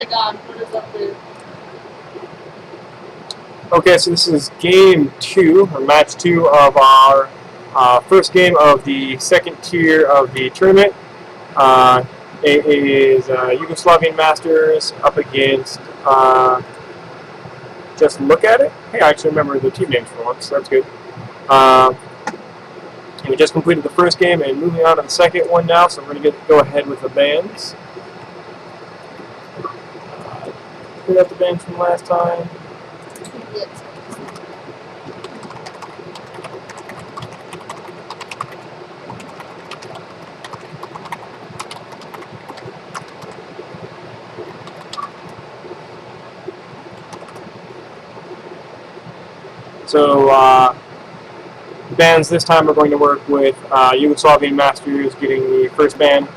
Okay, so this is game 2, or match 2 of our first game of the second tier of the tournament. It is Yugoslavian Masters up against, just look at it. Hey, I actually remember the team names for once, so that's good. And we just completed the first game and moving on to the second one now, so we're going to go ahead with the bands. Clear out the bands from last time. So, bands this time are going to work with Yugoslavian Masters getting the first ban,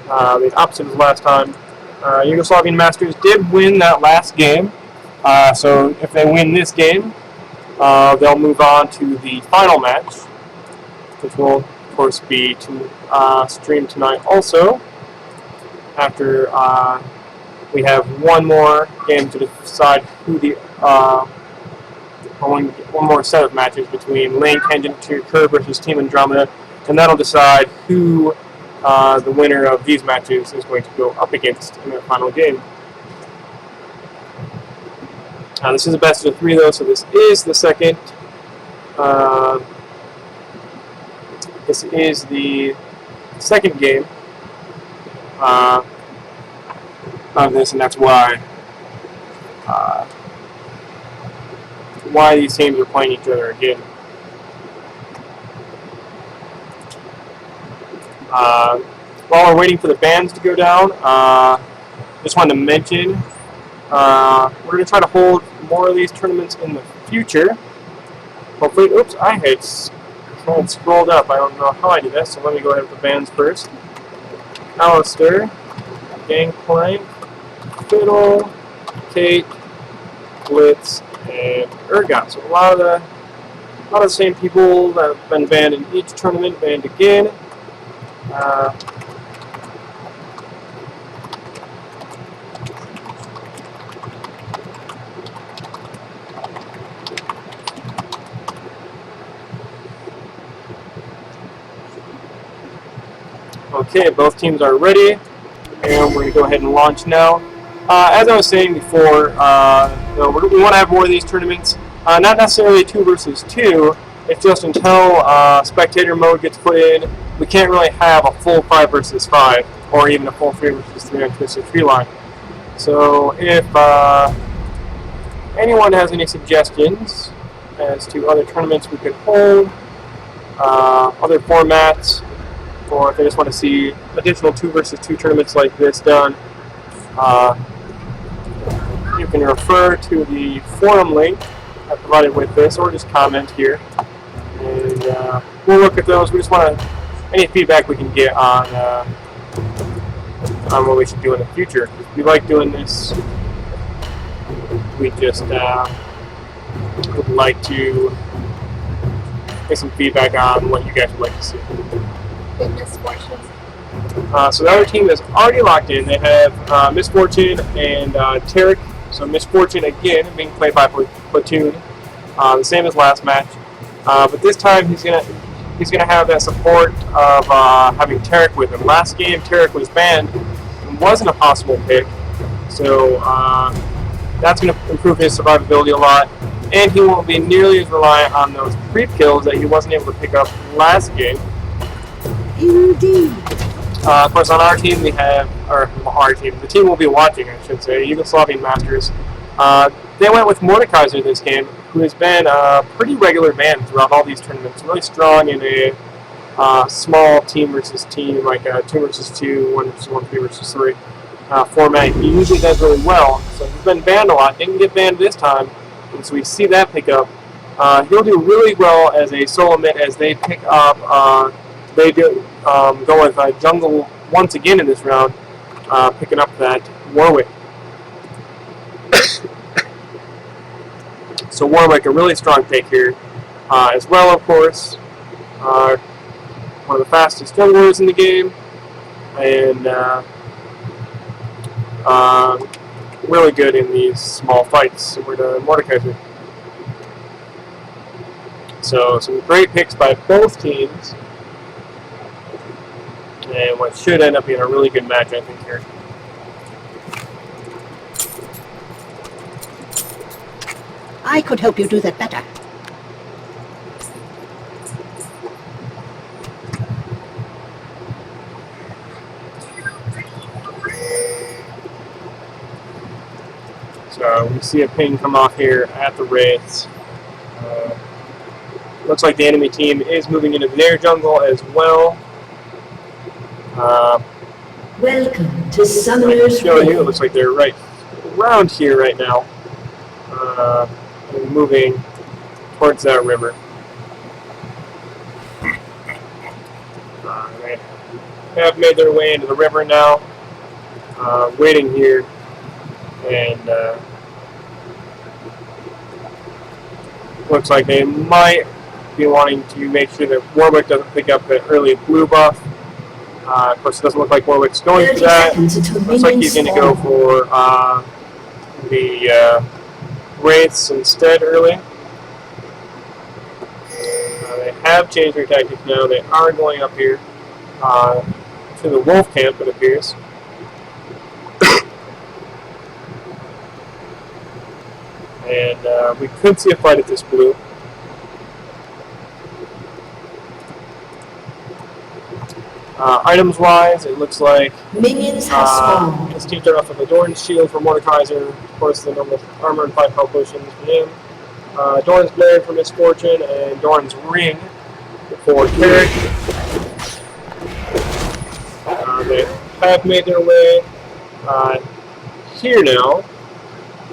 the opposite of last time. Yugoslavian Masters did win that last game, so if they win this game, they'll move on to the final match, which will, of course, be to stream tonight also, after we have one more game to decide who the one more set of matches between Lane Tangent to Curve versus Team Andromeda, and that'll decide who the winner of these matches is going to go up against in their final game. This is a best of 3 though, so this is the second. This is the second game of this, and that's why these teams are playing each other again. While we're waiting for the bands to go down, just wanted to mention we're going to try to hold more of these tournaments in the future. Hopefully, oops, I had scrolled up. I don't know how I did that, so let me go ahead with the bands first. Alistair, Gangplank, Fiddle, Kate, Blitz, and Urgot. So a lot of the same people that have been banned in each tournament banned again. Okay, both teams are ready, and we're going to go ahead and launch now. As I was saying before, we want to have more of these tournaments. Not necessarily 2 versus 2. It's just until spectator mode gets put in, we can't really have a full 5 versus 5, or even a full 3 versus 3 on Twisted Tree Line. So if anyone has any suggestions as to other tournaments we could hold, other formats, or if they just want to see additional 2 versus 2 tournaments like this done, you can refer to the forum link I provided with this, or just comment here, and we'll look at those. We just want any feedback we can get on what we should do in the future. If we like doing this, we just would like to get some feedback on what you guys would like to see. So the other team is already locked in. They have Misfortune and Tarek. So Misfortune again being played by Platoon, the same as last match. But this time he's gonna have that support of having Tarek with him. Last game Tarek was banned and wasn't a possible pick, so that's gonna improve his survivability a lot, and he won't be nearly as reliant on those creep kills that he wasn't able to pick up last game. Indeed. Of course, on our team we have, the team we'll be watching, I should say, Yugoslavian Masters. They went with Mordekaiser this game, who has been a pretty regular ban throughout all these tournaments. Really strong in a small team versus team, like 2 versus 2, 1 versus 1, 3 versus 3 format. He usually does really well. So he's been banned a lot. Didn't get banned this time, and so we see that pick up. He'll do really well as a solo mid as they pick up. They do go with Jungle once again in this round, picking up that Warwick. So Warwick, a really strong pick here, as well, of course. One of the fastest junglers in the game, and really good in these small fights, similar to Mordekaiser. So some great picks by both teams, and what should end up being a really good match, I think, here. I could help you do that better. So we see a ping come off here at the Wraiths. Looks like the enemy team is moving into their jungle as well. Welcome to Summoner's Show you, it looks like they're right around here right now, moving towards that river. They have made their way into the river now, waiting here, and looks like they might be wanting to make sure that Warwick doesn't pick up the early blue buff. Of course, it doesn't look like Warwick's going for that. Looks like he's going to go for the Wraiths instead early. They have changed their tactics now. They are going up here to the wolf camp, it appears. And we could see a fight at this blue. Items-wise, it looks like minions have spawned. this team started off with a Dorn's shield for Mordekaiser, of course the normal armor and 5 health potions for him. Dorn's blade for Misfortune, and Dorn's ring for Carrick. They have made their way here now.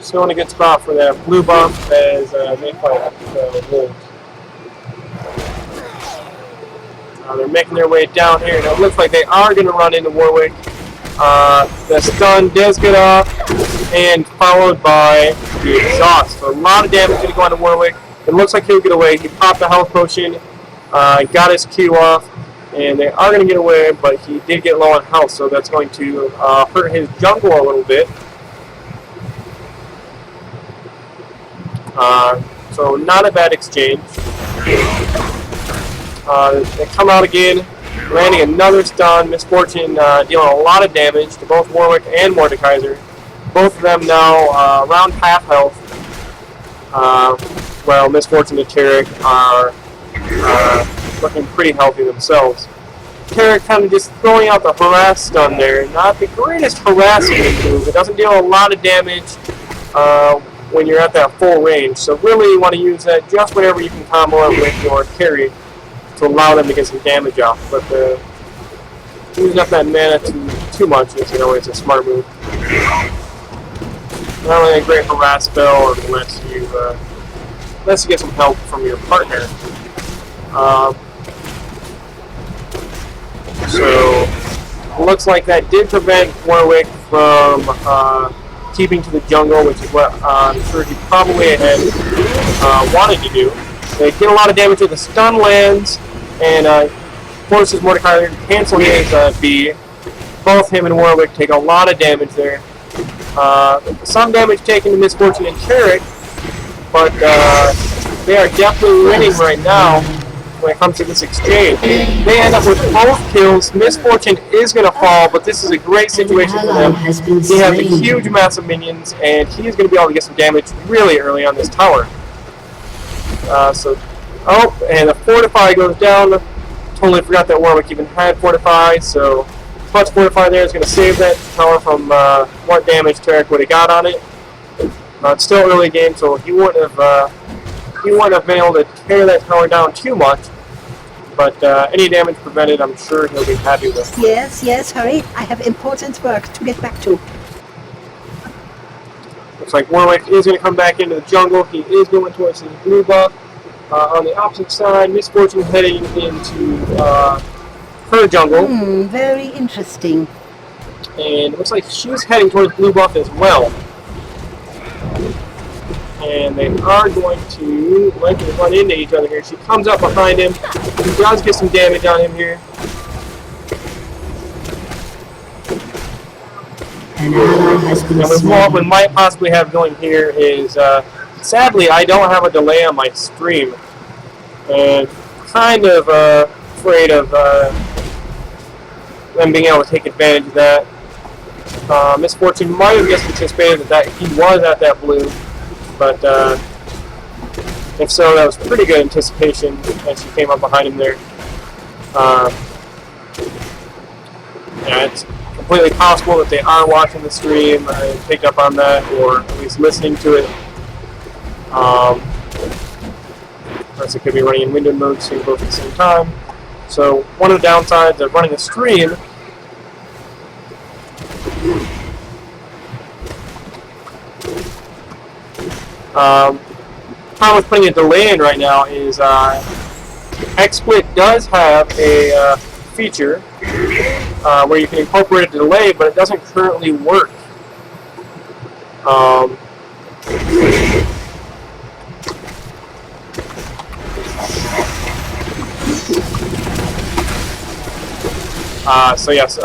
Still in a good spot for that blue buff as they fight the wolves. They're making their way down here, and it looks like they are going to run into Warwick. The stun does get off, and followed by the exhaust. So a lot of damage going to go onto Warwick. It looks like he'll get away. He popped the health potion, got his Q off, and they are going to get away, but he did get low on health, so that's going to hurt his jungle a little bit. So not a bad exchange. They come out again, landing another stun. Misfortune dealing a lot of damage to both Warwick and Mordekaiser. Both of them now around half health, while Misfortune and Carrick are looking pretty healthy themselves. Carrick kind of just throwing out the harass stun there. Not the greatest harassing move. It doesn't deal a lot of damage when you're at that full range. So really you want to use that just whenever you can combo it with your carry to allow them to get some damage off. But using up that mana too much is always a smart move. Not only a great harass spell unless you get some help from your partner. So it looks like that did prevent Warwick from keeping to the jungle, which is what I'm sure he probably had wanted to do. They get a lot of damage with the stun lands, and forces Mordekaiser to cancel his B. Both him and Warwick take a lot of damage there. Some damage taken to Misfortune and Carrick, but they are definitely winning right now when it comes to this exchange. They end up with both kills. Misfortune is going to fall, but this is a great situation for them. He has a huge mass of minions, and he is going to be able to get some damage really early on this tower. And the Fortify goes down. Totally forgot that Warwick even had Fortify, so plus Fortify there is going to save that tower from what damage Carrick would have got on it. It's still early game, so he wouldn't have been able to tear that tower down too much. But any damage prevented, I'm sure he'll be happy with. Yes, hurry. I have important work to get back to. Looks like Warwick is going to come back into the jungle. He is going towards his blue buff. On the opposite side, Misfortune heading into her jungle. Very interesting. And it looks like she's heading towards blue buff as well. And they are going to likely run into each other here. She comes up behind him. He does get some damage on him here. An ally has been And what slain. we might possibly have going here is, sadly, I don't have a delay on my stream. And kind of afraid of them being able to take advantage of that. Misfortune might have just anticipated that he was at that blue, but if so, that was pretty good anticipation as she came up behind him there. Yeah, it's completely possible that they are watching the stream and picked up on that, or at least listening to it. Of course, it could be running in windowed mode, seeing both at the same time. So one of the downsides of running a stream problem with putting a delay in right now is XSplit does have a feature where you can incorporate a delay, but it doesn't currently work. So yes,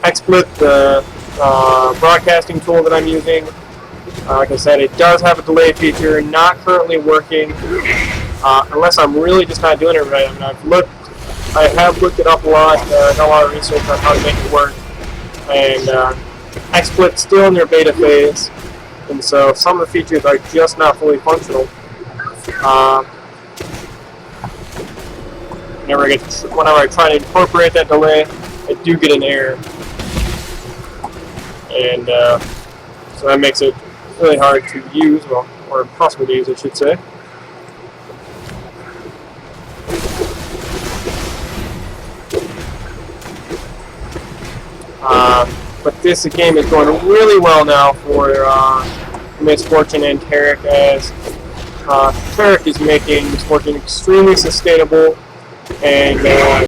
XSplit, the broadcasting tool that I'm using, like I said, it does have a delay feature, not currently working, unless I'm really just not doing it right. I mean, I have looked it up a lot, done a lot of research on how to make it work, and XSplit's still in their beta phase, and so some of the features are just not fully functional. Whenever I try to incorporate that delay, I do get an error, and so that makes it really hard to use, well, or impossible to use, I should say. But this game is going really well now for Misfortune and Tarek, as Tarek is making Misfortune extremely sustainable, and